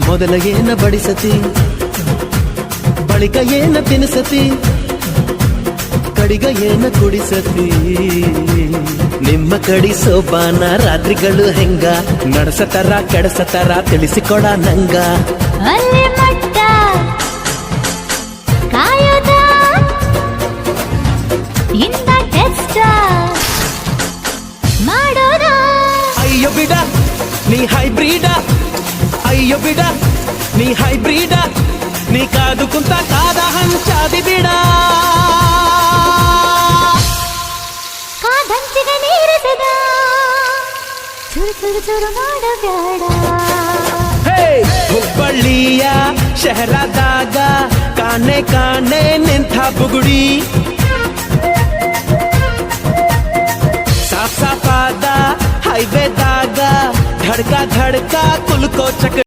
ಮೊದಲ ಏನ ಬಡಿಸತಿ, ಬಳಿಕ ಏನ ತಿನಿಸತಿ, ಕಡಿಗ ಏನ ಕುಡಿಸತಿ. ನಿಮ್ಮ ಕಡಿ ಸೋಪಾನ ರಾತ್ರಿಗಳು ಹೆಂಗ ನಡೆಸತರ ಕೆಡಸತರ ತಿಳಿಸಿಕೊಡ ನಂಗ. ಅಲ್ಲಿ ಮಟ್ಟ ಕಾಯೋದ ಇಂದ ಟೆಸ್ಟ್ ಮಾಡೋದ. ಅಯ್ಯೋ ಬಿಡ ನೀ ಹೈಬ್ರಿಡ, ಅಯ್ಯೋ ಬಿಡ ನೀ ಹೈಬ್ರಿಡ, ನೀ ಕಾದು ಕುಂತ ಕಾದ ಹಂಚಾದಿ ಬಿಡ. ಕಾದಂಚಿಗೆ ನೀರಿಸಿದ ಚುರು ಚುರು ಚುರು ಮಾಡಬೇಡ. ಹುಬ್ಬಳ್ಳಿಯ ಶಹರದಾಗ ಕಾಣೆ ಕಾಣೆ ನಿಂತ ಬುಗುಡಿ, ಸಾಫ್ ಸಾಫಾದ ಹೈವೇದಾಗ ಧಡ್ಕ ಧಡ್ಕ ಕುಲ್ಕೋ ಚಕ.